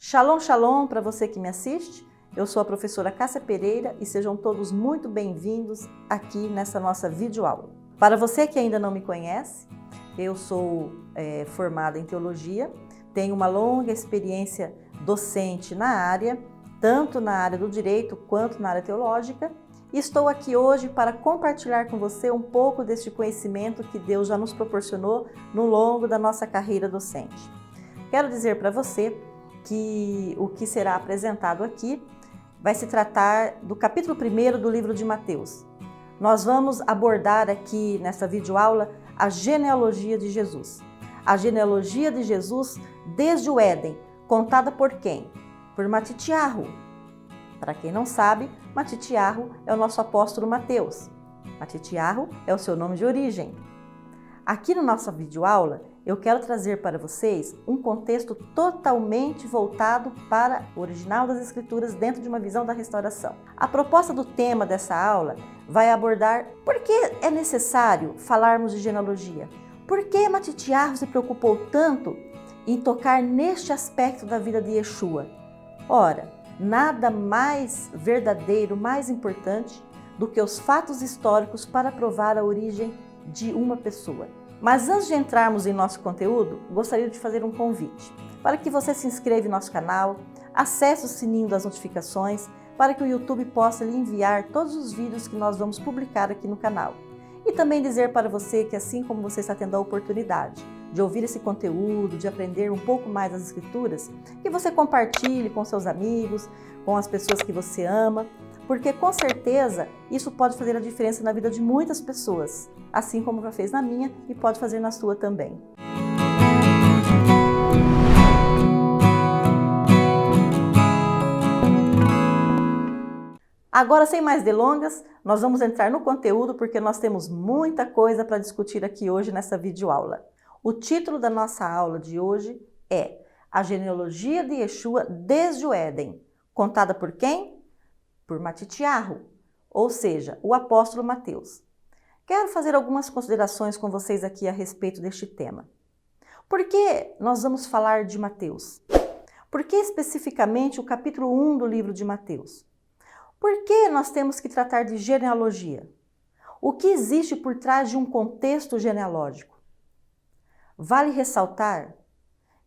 Shalom, shalom para você que me assiste. Eu sou a professora Cássia Pereira e sejam todos muito bem-vindos aqui nessa nossa videoaula. Para você que ainda não me conhece, eu sou formada em teologia, tenho uma longa experiência docente na área, tanto na área do direito quanto na área teológica, e estou aqui hoje para compartilhar com você um pouco deste conhecimento que Deus já nos proporcionou no longo da nossa carreira docente. Quero dizer para você que o que será apresentado aqui vai se tratar do capítulo 1 do livro de Mateus. Nós vamos abordar aqui nessa videoaula a genealogia de Jesus. A genealogia de Jesus desde o Éden, contada por quem? Por Matitiarro. Para quem não sabe, Matitiarro é o nosso apóstolo Mateus. Matitiarro é o seu nome de origem. Aqui na nossa videoaula, eu quero trazer para vocês um contexto totalmente voltado para o original das Escrituras dentro de uma visão da restauração. A proposta do tema dessa aula vai abordar por que é necessário falarmos de genealogia. Por que Matitiarro se preocupou tanto em tocar neste aspecto da vida de Yeshua? Ora, nada mais verdadeiro, mais importante do que os fatos históricos para provar a origem de uma pessoa. Mas antes de entrarmos em nosso conteúdo, gostaria de fazer um convite para que você se inscreva em nosso canal, acesse o sininho das notificações para que o YouTube possa lhe enviar todos os vídeos que nós vamos publicar aqui no canal. E também dizer para você que assim como você está tendo a oportunidade de ouvir esse conteúdo, de aprender um pouco mais das Escrituras, que você compartilhe com seus amigos, com as pessoas que você ama, porque com certeza isso pode fazer a diferença na vida de muitas pessoas, assim como já fez na minha e pode fazer na sua também. Agora, sem mais delongas, nós vamos entrar no conteúdo porque nós temos muita coisa para discutir aqui hoje nessa videoaula. O título da nossa aula de hoje é A Genealogia de Yeshua desde o Éden, contada por quem? Por Matitiarro, ou seja, o apóstolo Mateus. Quero fazer algumas considerações com vocês aqui a respeito deste tema. Por que nós vamos falar de Mateus? Por que especificamente o capítulo 1 do livro de Mateus? Por que nós temos que tratar de genealogia? O que existe por trás de um contexto genealógico? Vale ressaltar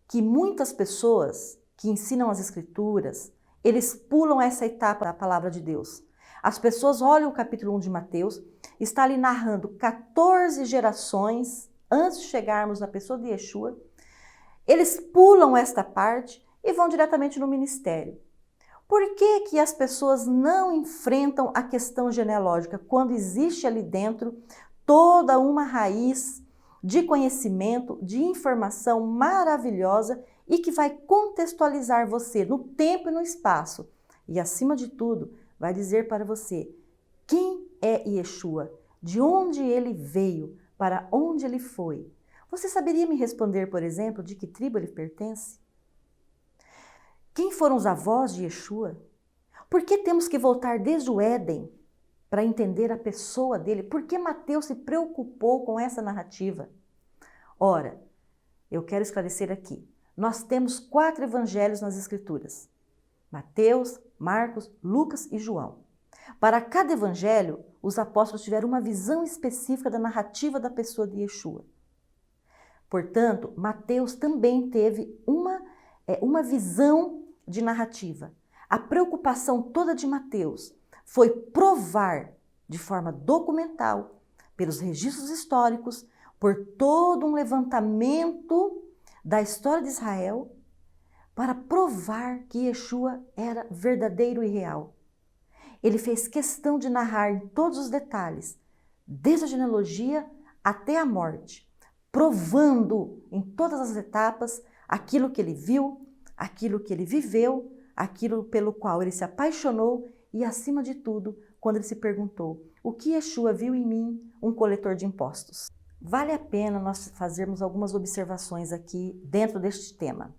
que muitas pessoas que ensinam as Escrituras, eles pulam essa etapa da palavra de Deus. As pessoas olham o capítulo 1 de Mateus, está ali narrando 14 gerações antes de chegarmos na pessoa de Yeshua. Eles pulam esta parte e vão diretamente no ministério. Por que que as pessoas não enfrentam a questão genealógica quando existe ali dentro toda uma raiz de conhecimento, de informação maravilhosa e que vai contextualizar você no tempo e no espaço e, acima de tudo, vai dizer para você quem é Yeshua, de onde ele veio, para onde ele foi. Você saberia me responder, por exemplo, de que tribo ele pertence? Quem foram os avós de Yeshua? Por que temos que voltar desde o Éden para entender a pessoa dele? Por que Mateus se preocupou com essa narrativa? Ora, eu quero esclarecer aqui. Nós temos 4 evangelhos nas Escrituras: Mateus, Marcos, Lucas e João. Para cada evangelho, os apóstolos tiveram uma visão específica da narrativa da pessoa de Yeshua. Portanto, Mateus também teve uma visão de narrativa. A preocupação toda de Mateus foi provar de forma documental, pelos registros históricos, por todo um levantamento da história de Israel, para provar que Yeshua era verdadeiro e real. Ele fez questão de narrar em todos os detalhes, desde a genealogia até a morte, provando em todas as etapas aquilo que ele viu, aquilo que ele viveu, aquilo pelo qual ele se apaixonou e, acima de tudo, quando ele se perguntou: o que Yeshua viu em mim, um coletor de impostos? Vale a pena nós fazermos algumas observações aqui dentro deste tema.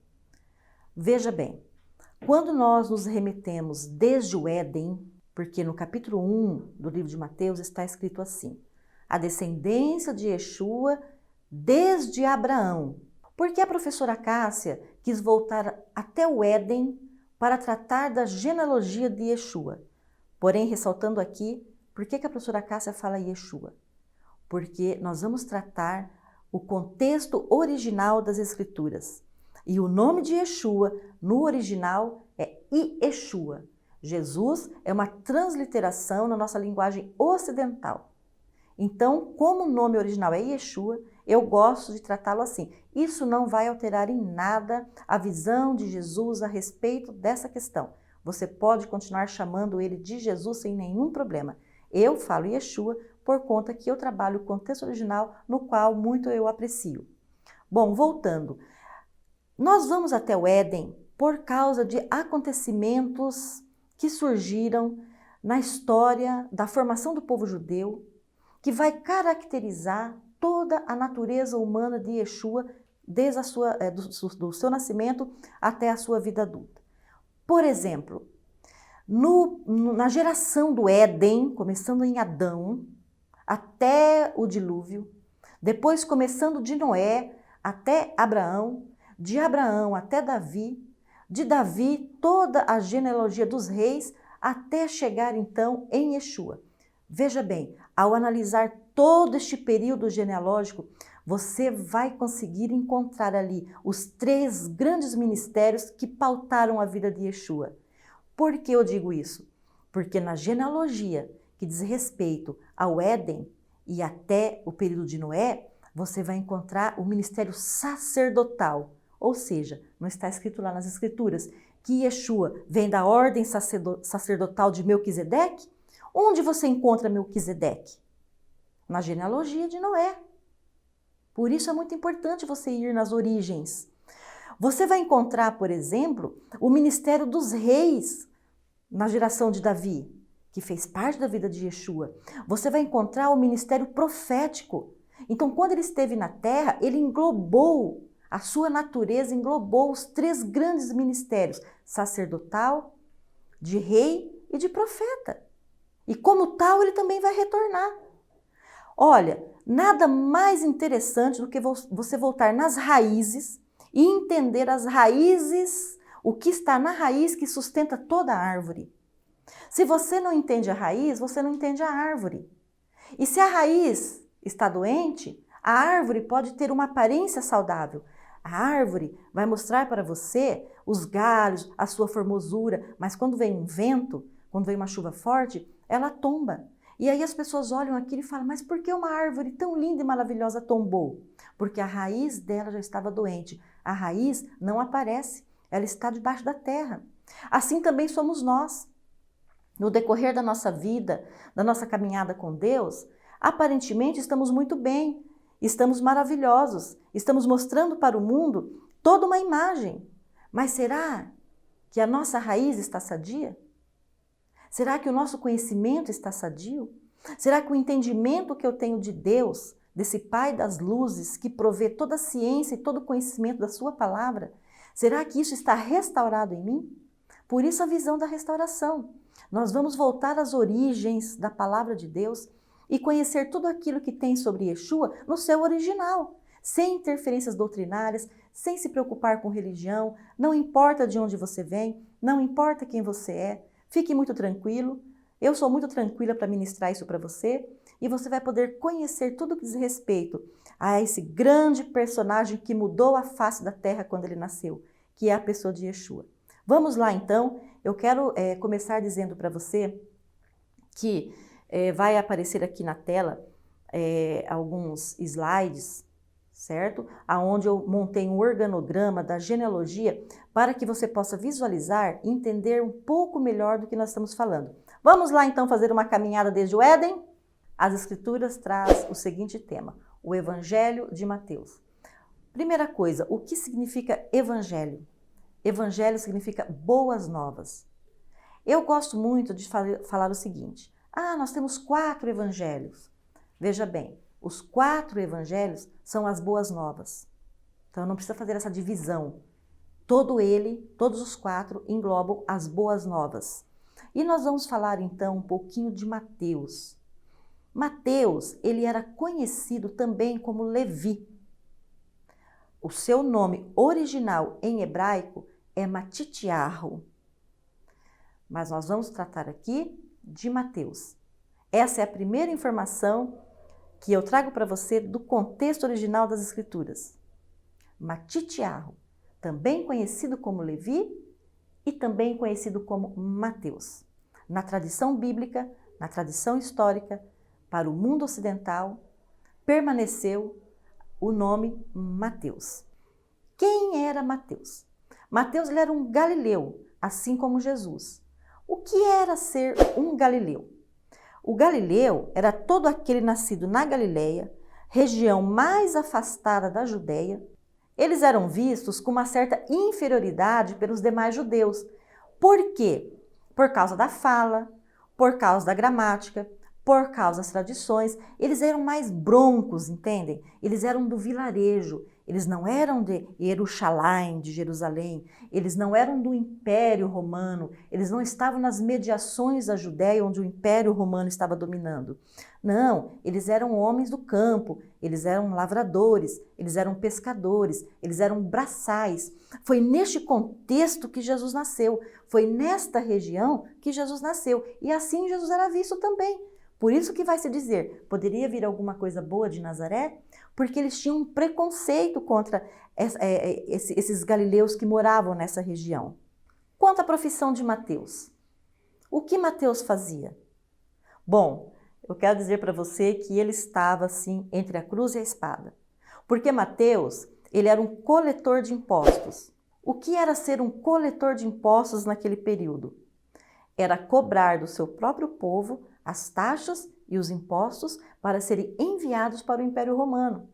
Veja bem, quando nós nos remetemos desde o Éden, porque no capítulo 1 do livro de Mateus está escrito assim: a descendência de Yeshua desde Abraão. Por que a professora Cássia quis voltar até o Éden para tratar da genealogia de Yeshua. Porém, ressaltando aqui, por que a professora Cássia fala Yeshua? Porque nós vamos tratar o contexto original das Escrituras. E o nome de Yeshua, no original, é Yeshua. Jesus é uma transliteração na nossa linguagem ocidental. Então, como o nome original é Yeshua, eu gosto de tratá-lo assim. Isso não vai alterar em nada a visão de Jesus a respeito dessa questão. Você pode continuar chamando ele de Jesus sem nenhum problema. Eu falo Yeshua por conta que eu trabalho o contexto original, no qual muito eu aprecio. Bom, voltando. Nós vamos até o Éden por causa de acontecimentos que surgiram na história da formação do povo judeu, que vai caracterizar toda a natureza humana de Yeshua desde do seu nascimento até a sua vida adulta. Por exemplo, na geração do Éden, começando em Adão, até o dilúvio, depois começando de Noé até Abraão, de Abraão até Davi, de Davi toda a genealogia dos reis, até chegar então em Yeshua. Veja bem, ao analisar todo este período genealógico, você vai conseguir encontrar ali os 3 grandes ministérios que pautaram a vida de Yeshua. Por que eu digo isso? Porque na genealogia que diz respeito ao Éden e até o período de Noé, você vai encontrar o ministério sacerdotal. Ou seja, não está escrito lá nas Escrituras que Yeshua vem da ordem sacerdotal de Melquisedeque? Onde você encontra Melquisedeque? Na genealogia de Noé. Por isso é muito importante você ir nas origens. Você vai encontrar, por exemplo, o ministério dos reis na geração de Davi, que fez parte da vida de Yeshua. Você vai encontrar o ministério profético. Então, quando ele esteve na terra, ele englobou, a sua natureza englobou os 3 grandes ministérios, sacerdotal, de rei e de profeta. E como tal, ele também vai retornar. Olha, nada mais interessante do que você voltar nas raízes e entender as raízes, o que está na raiz que sustenta toda a árvore. Se você não entende a raiz, você não entende a árvore. E se a raiz está doente, a árvore pode ter uma aparência saudável. A árvore vai mostrar para você os galhos, a sua formosura, mas quando vem um vento, quando vem uma chuva forte, ela tomba. E aí as pessoas olham aquilo e falam, mas por que uma árvore tão linda e maravilhosa tombou? Porque a raiz dela já estava doente. A raiz não aparece, ela está debaixo da terra. Assim também somos nós. No decorrer da nossa vida, da nossa caminhada com Deus, aparentemente estamos muito bem, estamos maravilhosos, estamos mostrando para o mundo toda uma imagem. Mas será que a nossa raiz está sadia? Será que o nosso conhecimento está sadio? Será que o entendimento que eu tenho de Deus, desse Pai das luzes, que provê toda a ciência e todo o conhecimento da sua palavra, será que isso está restaurado em mim? Por isso a visão da restauração. Nós vamos voltar às origens da palavra de Deus e conhecer tudo aquilo que tem sobre Yeshua no seu original, sem interferências doutrinárias, sem se preocupar com religião, não importa de onde você vem, não importa quem você é. Fique muito tranquilo, eu sou muito tranquila para ministrar isso para você e você vai poder conhecer tudo que diz respeito a esse grande personagem que mudou a face da terra quando ele nasceu, que é a pessoa de Yeshua. Vamos lá então, eu quero começar dizendo para você que vai aparecer aqui na tela alguns slides, certo? Aonde eu montei um organograma da genealogia para que você possa visualizar e entender um pouco melhor do que nós estamos falando. Vamos lá então fazer uma caminhada desde o Éden? As Escrituras traz o seguinte tema, o Evangelho de Mateus. Primeira coisa, o que significa Evangelho? Evangelho significa boas novas. Eu gosto muito de falar o seguinte, nós temos 4 evangelhos. Veja bem, os 4 evangelhos são as boas novas. Então não precisa fazer essa divisão. Todos os 4 englobam as boas novas. E nós vamos falar então um pouquinho de Mateus. Mateus, ele era conhecido também como Levi. O seu nome original em hebraico é Matitiarro. Mas nós vamos tratar aqui de Mateus. Essa é a primeira informação que eu trago para você do contexto original das Escrituras. Matitiarro, também conhecido como Levi e também conhecido como Mateus. Na tradição bíblica, na tradição histórica, para o mundo ocidental, permaneceu o nome Mateus. Quem era Mateus? Mateus ele era um galileu, assim como Jesus. O que era ser um galileu? O galileu era todo aquele nascido na Galileia, região mais afastada da Judéia. Eles eram vistos com uma certa inferioridade pelos demais judeus. Por quê? Por causa da fala, por causa da gramática, por causa das tradições. Eles eram mais broncos, entendem? Eles eram do vilarejo. Eles não eram de Jerusalém, de Jerusalém. Eles não eram do Império Romano. Eles não estavam nas mediações da Judéia, onde o Império Romano estava dominando. Não, eles eram homens do campo, eles eram lavradores, eles eram pescadores, eles eram braçais. Foi neste contexto que Jesus nasceu. Foi nesta região que Jesus nasceu. E assim Jesus era visto também. Por isso que vai se dizer, poderia vir alguma coisa boa de Nazaré? Porque eles tinham um preconceito contra esses galileus que moravam nessa região. Quanto à profissão de Mateus, o que Mateus fazia? Bom, eu quero dizer para você que ele estava assim entre a cruz e a espada. Porque Mateus, ele era um coletor de impostos. O que era ser um coletor de impostos naquele período? Era cobrar do seu próprio povo as taxas e os impostos para serem enviados para o Império Romano.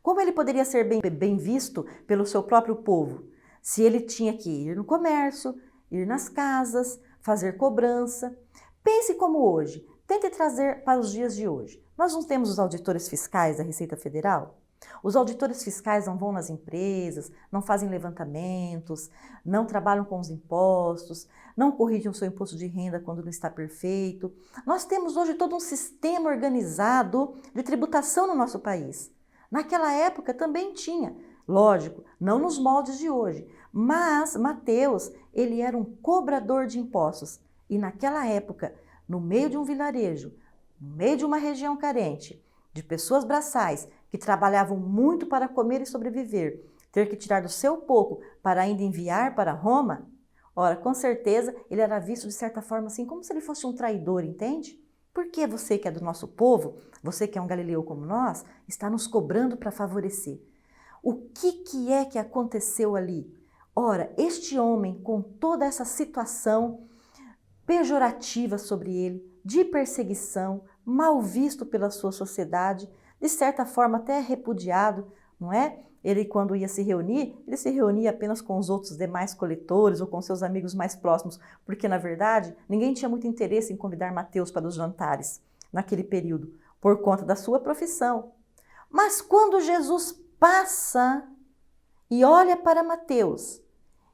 Como ele poderia ser bem visto pelo seu próprio povo? Se ele tinha que ir no comércio, ir nas casas, fazer cobrança. Pense como hoje. Tente trazer para os dias de hoje. Nós não temos os auditores fiscais da Receita Federal? Os auditores fiscais não vão nas empresas, não fazem levantamentos, não trabalham com os impostos, não corrigem o seu imposto de renda quando não está perfeito. Nós temos hoje todo um sistema organizado de tributação no nosso país. Naquela época também tinha, lógico, não nos moldes de hoje, mas Mateus, ele era um cobrador de impostos. E naquela época, no meio de um vilarejo, no meio de uma região carente, de pessoas braçais que trabalhavam muito para comer e sobreviver, ter que tirar do seu pouco para ainda enviar para Roma, ora, com certeza ele era visto de certa forma assim, como se ele fosse um traidor, entende? Porque você que é do nosso povo, você que é um galileu como nós, está nos cobrando para favorecer. O que é que aconteceu ali? Ora, este homem com toda essa situação pejorativa sobre ele, de perseguição, mal visto pela sua sociedade, de certa forma até repudiado, não é? Ele, quando ia se reunir, ele se reunia apenas com os outros demais coletores ou com seus amigos mais próximos, porque, na verdade, ninguém tinha muito interesse em convidar Mateus para os jantares naquele período, por conta da sua profissão. Mas quando Jesus passa e olha para Mateus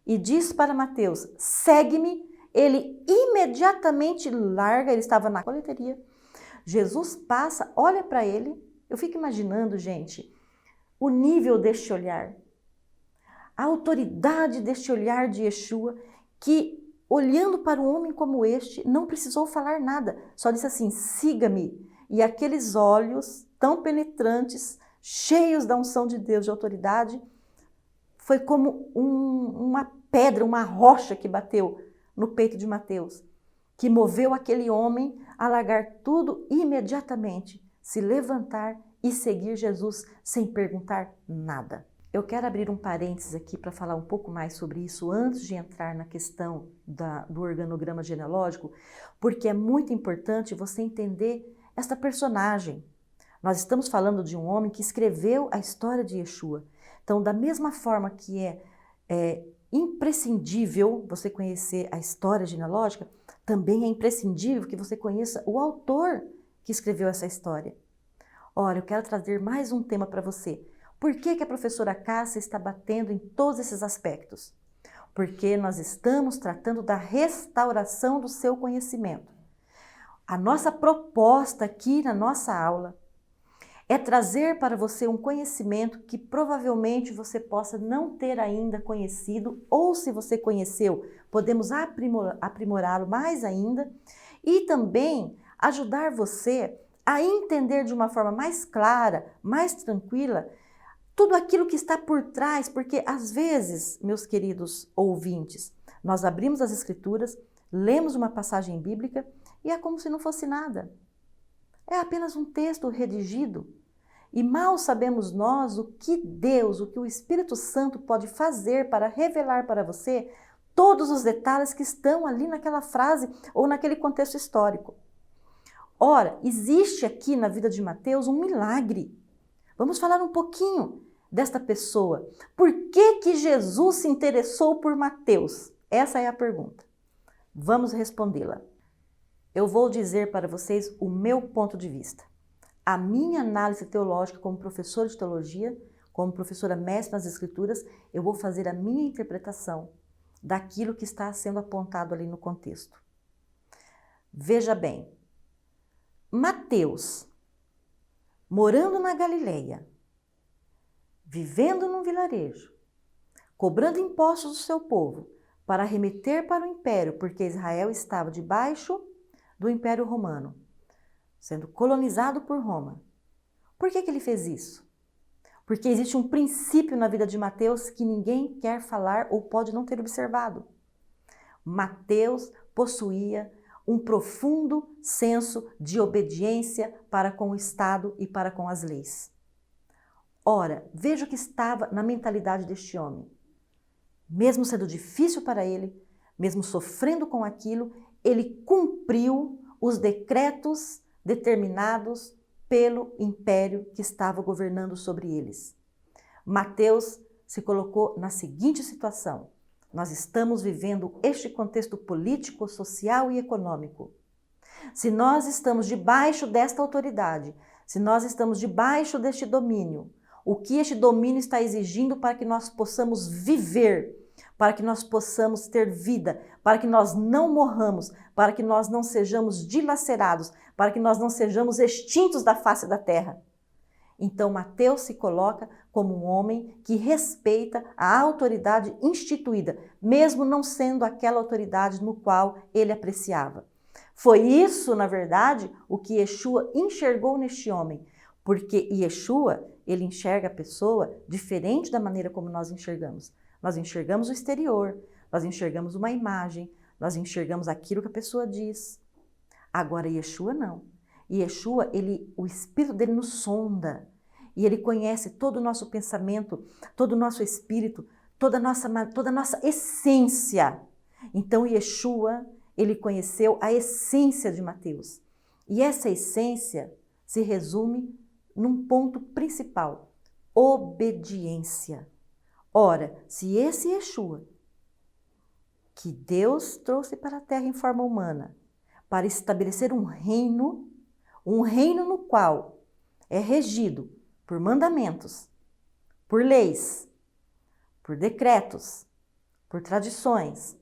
e diz para Mateus, segue-me, ele imediatamente larga, ele estava na coleteria. Jesus passa, olha para ele, eu fico imaginando, gente, o nível deste olhar, a autoridade deste olhar de Yeshua, que olhando para um homem como este, não precisou falar nada, só disse assim, siga-me. E aqueles olhos tão penetrantes, cheios da unção de Deus, de autoridade, foi como uma pedra, uma rocha que bateu no peito de Mateus, que moveu aquele homem a largar tudo imediatamente, se levantar e seguir Jesus sem perguntar nada. Eu quero abrir um parênteses aqui para falar um pouco mais sobre isso antes de entrar na questão do organograma genealógico, porque é muito importante você entender esta personagem. Nós estamos falando de um homem que escreveu a história de Yeshua. Então, da mesma forma que é imprescindível você conhecer a história genealógica, também é imprescindível que você conheça o autor que escreveu essa história. Ora, eu quero trazer mais um tema para você. Por que a professora Cássia está batendo em todos esses aspectos? Porque nós estamos tratando da restauração do seu conhecimento. A nossa proposta aqui na nossa aula É trazer para você um conhecimento que provavelmente você possa não ter ainda conhecido, ou se você conheceu, podemos aprimorá-lo mais ainda, e também ajudar você a entender de uma forma mais clara, mais tranquila, tudo aquilo que está por trás, porque às vezes, meus queridos ouvintes, nós abrimos as Escrituras, lemos uma passagem bíblica e é como se não fosse nada. É apenas um texto redigido. E mal sabemos nós o que Deus, o que o Espírito Santo pode fazer para revelar para você todos os detalhes que estão ali naquela frase ou naquele contexto histórico. Ora, existe aqui na vida de Mateus um milagre. Vamos falar um pouquinho desta pessoa. Por que Jesus se interessou por Mateus? Essa é a pergunta. Vamos respondê-la. Eu vou dizer para vocês o meu ponto de vista. A minha análise teológica como professora de teologia, como professora mestre nas Escrituras, eu vou fazer a minha interpretação daquilo que está sendo apontado ali no contexto. Veja bem, Mateus, morando na Galileia, vivendo num vilarejo, cobrando impostos do seu povo para remeter para o império, porque Israel estava debaixo do Império Romano, sendo colonizado por Roma. Por que ele fez isso? Porque existe um princípio na vida de Mateus que ninguém quer falar ou pode não ter observado. Mateus possuía um profundo senso de obediência para com o Estado e para com as leis. Ora, veja o que estava na mentalidade deste homem. Mesmo sendo difícil para ele, mesmo sofrendo com aquilo, ele cumpriu os decretos determinados pelo império que estava governando sobre eles. Mateus se colocou na seguinte situação: nós estamos vivendo este contexto político, social e econômico. Se nós estamos debaixo desta autoridade, se nós estamos debaixo deste domínio, o que este domínio está exigindo para que nós possamos viver, para que nós possamos ter vida, para que nós não morramos, para que nós não sejamos dilacerados, para que nós não sejamos extintos da face da terra. Então Mateus se coloca como um homem que respeita a autoridade instituída, mesmo não sendo aquela autoridade no qual ele apreciava. Foi isso, na verdade, o que Yeshua enxergou neste homem, porque Yeshua, ele enxerga a pessoa diferente da maneira como nós enxergamos. Nós enxergamos o exterior, nós enxergamos uma imagem, nós enxergamos aquilo que a pessoa diz. Agora, Yeshua não. Yeshua, o Espírito dele nos sonda e ele conhece todo o nosso pensamento, todo o nosso espírito, toda a nossa essência. Então, Yeshua, ele conheceu a essência de Mateus. E essa essência se resume num ponto principal: obediência. Ora, se esse Yeshua, que Deus trouxe para a terra em forma humana, para estabelecer um reino no qual é regido por mandamentos, por leis, por decretos, por tradições,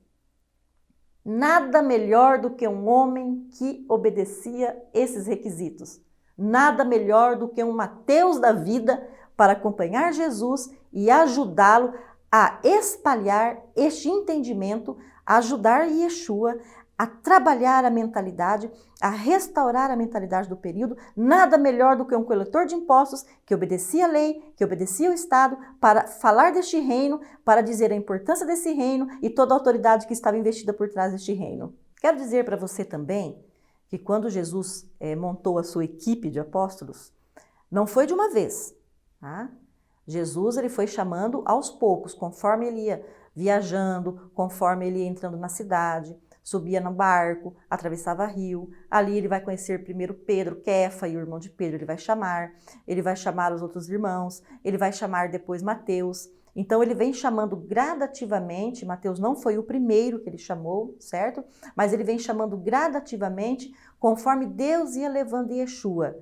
nada melhor do que um homem que obedecia esses requisitos. Nada melhor do que um Mateus da vida para acompanhar Jesus e ajudá-lo a espalhar este entendimento, a ajudar Yeshua a trabalhar a mentalidade, a restaurar a mentalidade do período. Nada melhor do que um coletor de impostos que obedecia a lei, que obedecia o Estado, para falar deste reino, para dizer a importância desse reino e toda a autoridade que estava investida por trás deste reino. Quero dizer para você também que quando Jesus montou a sua equipe de apóstolos, não foi de uma vez, tá? Jesus ele foi chamando aos poucos, conforme ele ia viajando, conforme ele ia entrando na cidade, subia no barco, atravessava rio. Ali ele vai conhecer primeiro Pedro, Kefa e o irmão de Pedro, ele vai chamar os outros irmãos, ele vai chamar depois Mateus. Então ele vem chamando gradativamente. Mateus não foi o primeiro que ele chamou, certo? Mas ele vem chamando gradativamente, conforme Deus ia levando Yeshua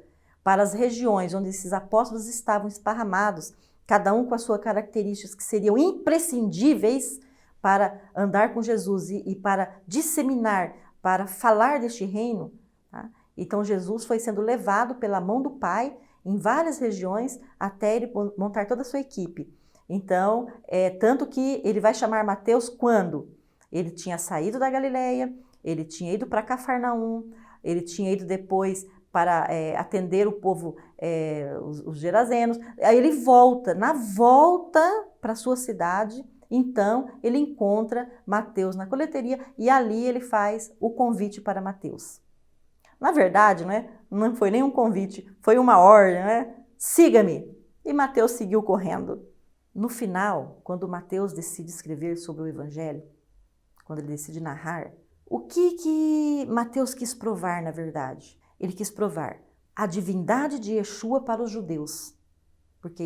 para as regiões onde esses apóstolos estavam esparramados, cada um com as suas características que seriam imprescindíveis para andar com Jesus e para disseminar, para falar deste reino. Tá? Então Jesus foi sendo levado pela mão do Pai em várias regiões até ele montar toda a sua equipe. Então, tanto que ele vai chamar Mateus quando? Ele tinha saído da Galileia, ele tinha ido para Cafarnaum, ele tinha ido depois para atender o povo, os gerazenos. Aí ele volta, na volta para a sua cidade, então ele encontra Mateus na coleteria e ali ele faz o convite para Mateus. Na verdade, não foi nem um convite, foi uma ordem, siga-me. E Mateus seguiu correndo. No final, quando Mateus decide escrever sobre o Evangelho, quando ele decide narrar, o que Mateus quis provar, na verdade? Ele quis provar a divindade de Yeshua para os judeus. Porque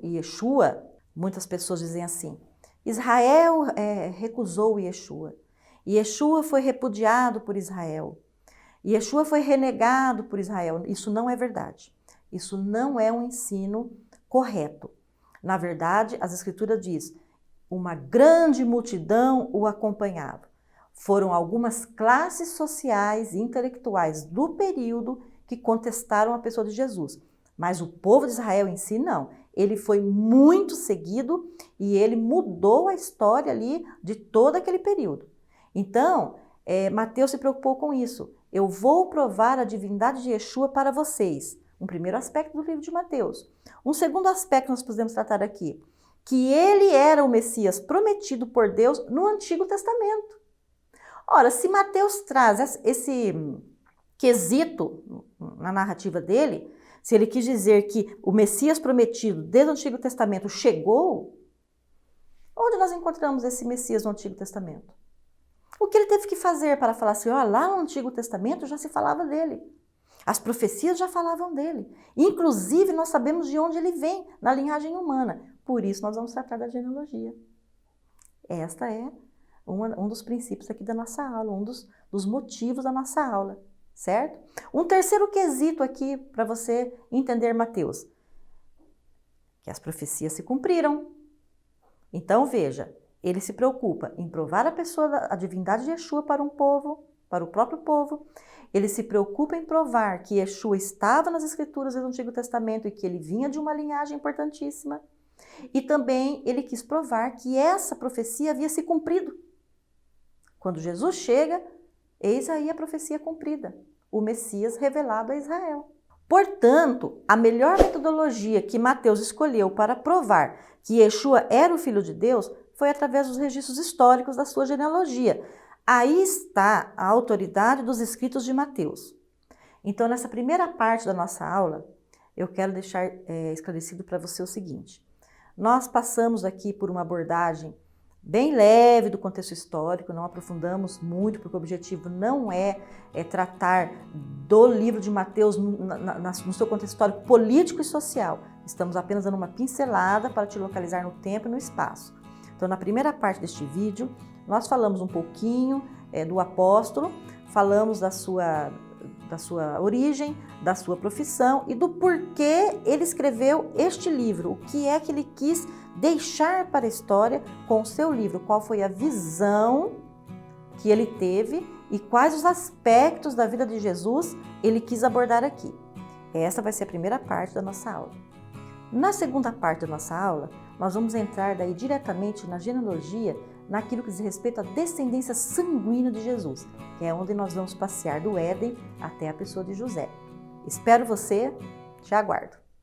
Yeshua, muitas pessoas dizem assim, Israel recusou Yeshua. Yeshua foi repudiado por Israel. Yeshua foi renegado por Israel. Isso não é verdade. Isso não é um ensino correto. Na verdade, as Escrituras diz, uma grande multidão o acompanhava. Foram algumas classes sociais e intelectuais do período que contestaram a pessoa de Jesus. Mas o povo de Israel em si, não. Ele foi muito seguido e ele mudou a história ali de todo aquele período. Então, Mateus se preocupou com isso. Eu vou provar a divindade de Yeshua para vocês. Um primeiro aspecto do livro de Mateus. Um segundo aspecto que nós podemos tratar aqui, que ele era o Messias prometido por Deus no Antigo Testamento. Ora, se Mateus traz esse quesito na narrativa dele, se ele quis dizer que o Messias prometido desde o Antigo Testamento chegou, onde nós encontramos esse Messias no Antigo Testamento? O que ele teve que fazer para falar assim, lá no Antigo Testamento já se falava dele. As profecias já falavam dele. Inclusive, nós sabemos de onde ele vem, na linhagem humana. Por isso, nós vamos tratar da genealogia. Esta é um dos princípios aqui da nossa aula, um dos motivos da nossa aula, certo? Um terceiro quesito aqui para você entender Mateus, que as profecias se cumpriram. Então, veja, ele se preocupa em provar a divindade de Yeshua para um povo, para o próprio povo. Ele se preocupa em provar que Yeshua estava nas Escrituras do Antigo Testamento e que ele vinha de uma linhagem importantíssima. E também ele quis provar que essa profecia havia se cumprido. Quando Jesus chega, eis aí a profecia cumprida, o Messias revelado a Israel. Portanto, a melhor metodologia que Mateus escolheu para provar que Yeshua era o Filho de Deus foi através dos registros históricos da sua genealogia. Aí está a autoridade dos escritos de Mateus. Então, nessa primeira parte da nossa aula, eu quero deixar esclarecido para você o seguinte. Nós passamos aqui por uma abordagem bem leve do contexto histórico, não aprofundamos muito, porque o objetivo não é tratar do livro de Mateus no seu contexto histórico, político e social. Estamos apenas dando uma pincelada para te localizar no tempo e no espaço. Então, na primeira parte deste vídeo, nós falamos um pouquinho do apóstolo, falamos da sua origem, da sua profissão e do porquê ele escreveu este livro, o que é que ele quis deixar para a história com o seu livro, qual foi a visão que ele teve e quais os aspectos da vida de Jesus ele quis abordar aqui. Essa vai ser a primeira parte da nossa aula. Na segunda parte da nossa aula, nós vamos entrar daí diretamente na genealogia, naquilo que diz respeito à descendência sanguínea de Jesus, que é onde nós vamos passear do Éden até a pessoa de José. Espero você, te aguardo.